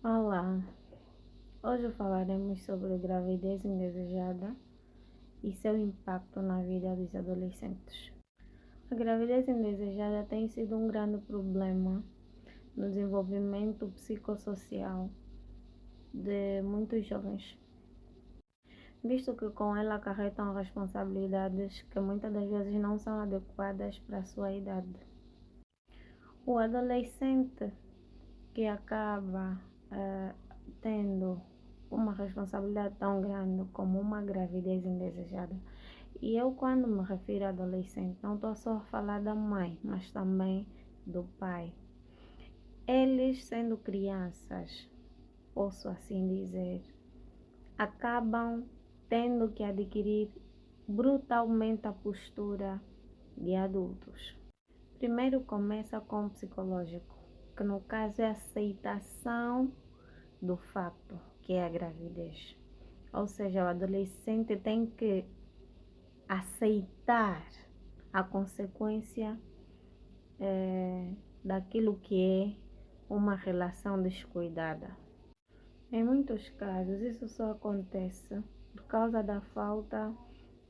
Olá, hoje falaremos sobre gravidez indesejada e seu impacto na vida dos adolescentes. A gravidez indesejada tem sido um grande problema no desenvolvimento psicossocial de muitos jovens, visto que com ela acarretam responsabilidades que muitas das vezes não são adequadas para a sua idade. O adolescente que acaba eh, tendo uma responsabilidade tão grande como uma gravidez indesejada. E eu, quando me refiro a adolescente, não estou só a falar da mãe, mas também do pai. Eles, sendo crianças, posso assim dizer, acabam tendo que adquirir brutalmente a postura de adultos. Primeiro começa com o psicológico, que no caso é a aceitação do facto que é a gravidez. Ou seja, o adolescente tem que aceitar a consequência daquilo que é uma relação descuidada. Em muitos casos, isso só acontece por causa da falta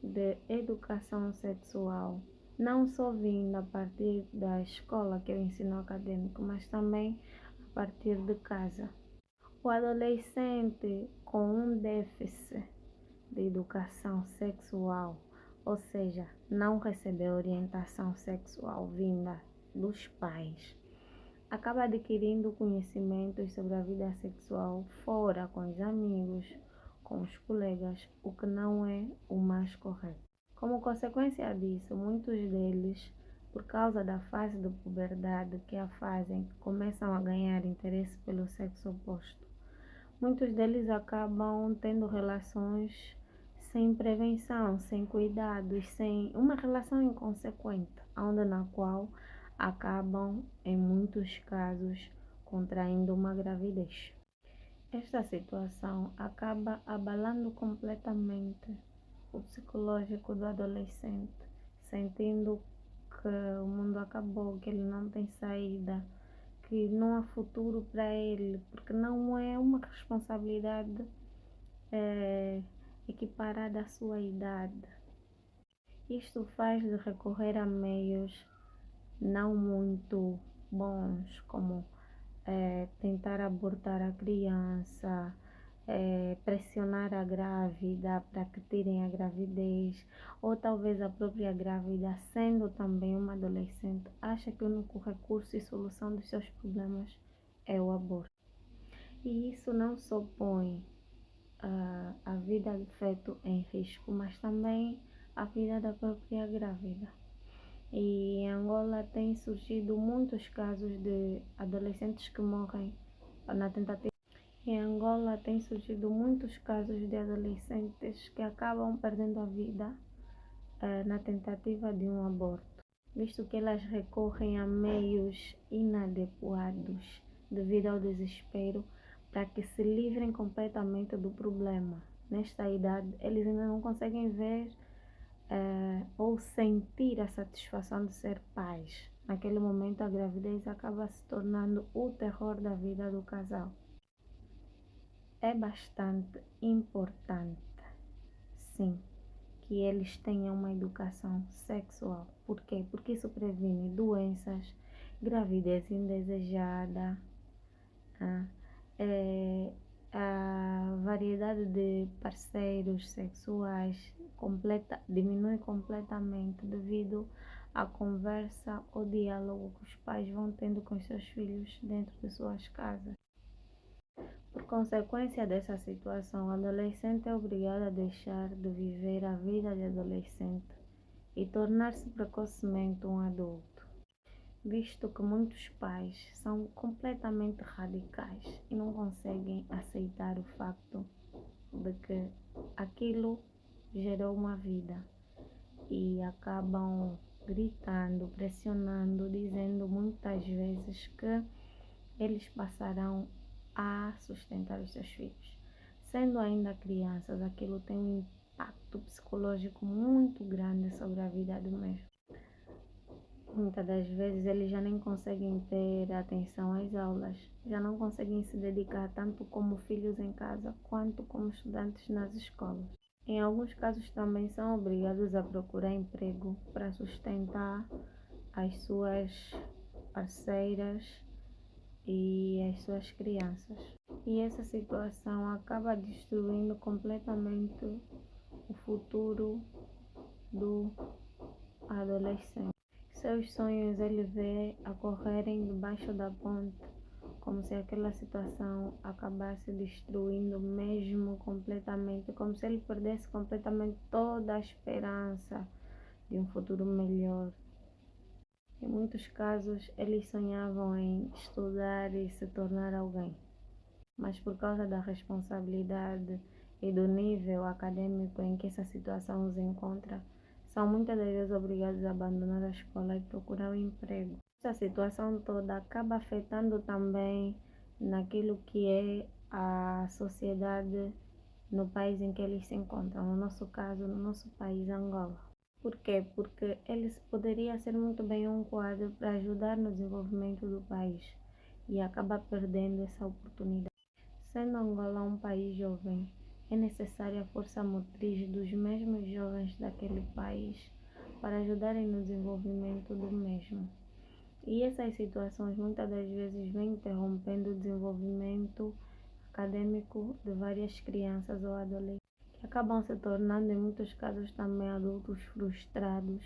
de educação sexual, não só vinda a partir da escola, que é o ensino acadêmico, mas também a partir de casa. O adolescente com um déficit de educação sexual, ou seja, não recebeu orientação sexual vinda dos pais, acaba adquirindo conhecimentos sobre a vida sexual fora com os amigos, com os colegas, o que não é o mais correto. Como consequência disso, muitos deles, por causa da fase de puberdade, que é a fase em que começam a ganhar interesse pelo sexo oposto, muitos deles acabam tendo relações sem prevenção, sem cuidados, sem uma relação inconsequente, onde na qual acabam, em muitos casos, contraindo uma gravidez. Esta situação acaba abalando completamente o psicológico do adolescente, sentindo que o mundo acabou, que ele não tem saída, que não há futuro para ele, porque não é uma responsabilidade equiparada à sua idade. Isto faz de recorrer a meios não muito bons, como tentar abortar a criança, pressionar a grávida para que tirem a gravidez, ou talvez a própria grávida, sendo também uma adolescente, acha que o único recurso e solução dos seus problemas é o aborto. E isso não só põe a vida do feto em risco, mas também a vida da própria grávida. E em Angola tem surgido muitos casos de adolescentes que morrem na tentativa. Em Angola tem surgido muitos casos de adolescentes que acabam perdendo a vida na tentativa de um aborto, visto que elas recorrem a meios inadequados devido ao desespero para que se livrem completamente do problema. Nesta idade, eles ainda não conseguem ver ou sentir a satisfação de ser pais. Naquele momento, a gravidez acaba se tornando o terror da vida do casal. É bastante importante, sim, que eles tenham uma educação sexual. Por quê? Porque isso previne doenças, gravidez indesejada, a variedade de parceiros sexuais diminui completamente devido à conversa ou diálogo que os pais vão tendo com seus filhos dentro de suas casas. Por consequência dessa situação, o adolescente é obrigado a deixar de viver a vida de adolescente e tornar-se precocemente um adulto, visto que muitos pais são completamente radicais e não conseguem aceitar o facto de que aquilo gerou uma vida e acabam gritando, pressionando, dizendo muitas vezes que eles passarão a sustentar os seus filhos. Sendo ainda crianças, aquilo tem um impacto psicológico muito grande sobre a vida do mesmo. Muitas das vezes eles já nem conseguem ter atenção às aulas, já não conseguem se dedicar tanto como filhos em casa quanto como estudantes nas escolas. Em alguns casos também são obrigados a procurar emprego para sustentar as suas parceiras e as suas crianças. E essa situação acaba destruindo completamente o futuro do adolescente. Seus sonhos ele vê a correrem debaixo da ponte, como se aquela situação acabasse destruindo mesmo completamente, como se ele perdesse completamente toda a esperança de um futuro melhor. Em muitos casos, eles sonhavam em estudar e se tornar alguém, mas por causa da responsabilidade e do nível acadêmico em que essa situação os encontra, são muitas das vezes obrigados a abandonar a escola e procurar um emprego. Essa situação toda acaba afetando também naquilo que é a sociedade no país em que eles se encontram, no nosso caso, no nosso país, Angola. Por quê? Porque ele poderia ser muito bem um quadro para ajudar no desenvolvimento do país e acaba perdendo essa oportunidade. Sendo Angola um país jovem, é necessária a força motriz dos mesmos jovens daquele país para ajudarem no desenvolvimento do mesmo. E essas situações muitas das vezes vêm interrompendo o desenvolvimento acadêmico de várias crianças ou adolescentes, que acabam se tornando, em muitos casos, também adultos frustrados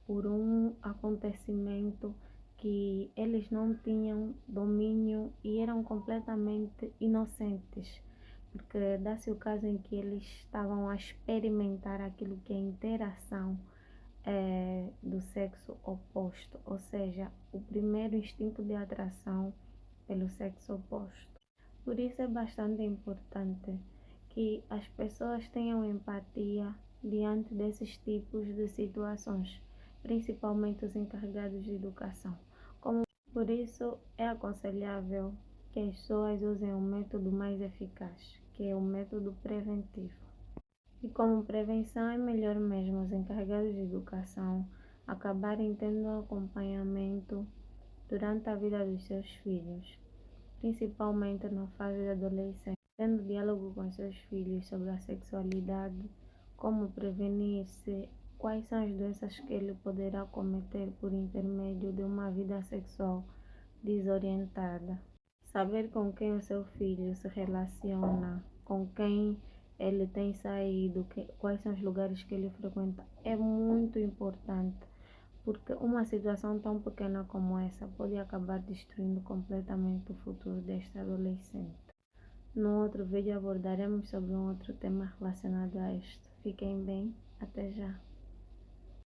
por um acontecimento que eles não tinham domínio e eram completamente inocentes, porque dá-se o caso em que eles estavam a experimentar aquilo que é a interação do sexo oposto, ou seja, o primeiro instinto de atração pelo sexo oposto. Por isso é bastante importante que as pessoas tenham empatia diante desses tipos de situações, principalmente os encarregados de educação. Por isso é aconselhável que as pessoas usem o método mais eficaz, que é o método preventivo. E como prevenção é melhor mesmo os encarregados de educação acabarem tendo acompanhamento durante a vida dos seus filhos, principalmente na fase da adolescência, tendo diálogo com seus filhos sobre a sexualidade, como prevenir-se, quais são as doenças que ele poderá cometer por intermédio de uma vida sexual desorientada. Saber com quem o seu filho se relaciona, com quem ele tem saído, quais são os lugares que ele frequenta, é muito importante, porque uma situação tão pequena como essa pode acabar destruindo completamente o futuro deste adolescente. No outro vídeo abordaremos sobre um outro tema relacionado a este. Fiquem bem, até já.